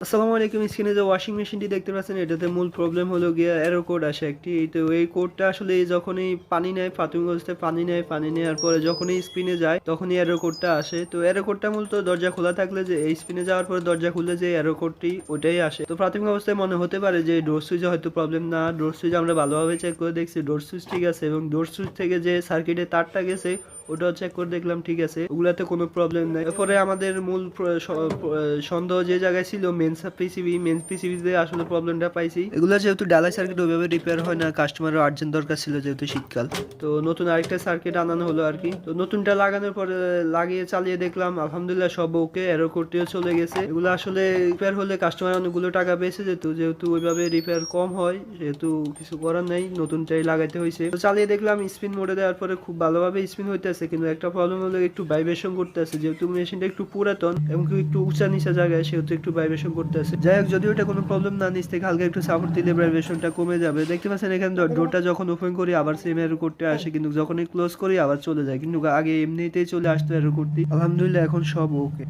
আসসালামু আলাইকুম। স্ক্রিনে যে ওয়াশিং মেশিনটি দেখতে পাচ্ছেন এটাতে মূল প্রবলেম হলো গিয়ে এরর কোড আসে একটি। তো এই কোডটা আসলে যখনই পানি নেয়, প্রাথমিক অবস্থায় পানি নেওয়ার পরে যখনই স্পিনে যায় তখনই এরর কোডটা আসে। তো এরর কোডটা মূলত দরজা খোলা থাকলে যে এই স্পিনে যাওয়ার পরে দরজা খুললে যে এরর কোডটি ওটাই আসে। তো প্রাথমিক অবস্থায় মনে হতে পারে যে ডোর সুইচে হয়তো প্রবলেম, না, ডোর সুইচ আমরা ভালোভাবে চেক করে দেখছি, ডোর সুইচ ঠিক আছে এবং ডোর সুইচ থেকে যে সার্কিটের তারটা গেছে ওটাও চেক করে দেখলাম ঠিক আছে, ওগুলাতে কোনো প্রবলেম নাই। এরপরে আমাদের মূল সন্দেহ যে জায়গায় ছিল মেন পিসিবিতে আসলে প্রবলেমটা পাইছি। এগুলো যেহেতু ডালাই সার্কিট ওইভাবে রিপেয়ার হয় না, কাস্টমারের আর্জেন্ট দরকার ছিল যেহেতু শীতকাল, তো নতুন আরেকটা সার্কিট আনানো হলো আর কি। তো নতুনটা লাগানোর পরে লাগিয়ে চালিয়ে দেখলাম আলহামদুলিল্লাহ সব ওকে, এরর কোডটিও চলে গেছে। এগুলো আসলে রিপেয়ার হলে কাস্টমার অনেকগুলো টাকা বেঁচে যেত, যেহেতু ওইভাবে রিপেয়ার কম হয়, যেহেতু কিছু করার নাই, নতুনটাই লাগাইতে হয়েছে। তো চালিয়ে দেখলাম স্পিন মোডে দেওয়ার পরে খুব ভালোভাবে স্পিন হইতেছে, কিন্তু একটা প্রবলেম হলো একটু ভাইব্রেশন করতেছে, যেহেতু মেশিনটা একটু পুরাতন এবং একটু উঁচা নিচা জায়গায়, সেহেতু একটু ভাইব্রেশন করতেছে। যাই হোক, যদিও এটা কোনো প্রবলেম না, নিচ থেকে হালকা একটু সাপোর্ট দিলে ভাইব্রেশনটা কমে যাবে। দেখতে পাচ্ছেন এখানে ডোরটা যখন ওপেন করি আবার সেম এরর করতে আসে, কিন্তু যখনই ক্লোজ করি আবার চলে যায়, কিন্তু আগে এমনিতেই চলে আসতো এরর করতে। আলহামদুলিল্লাহ এখন সব ওকে।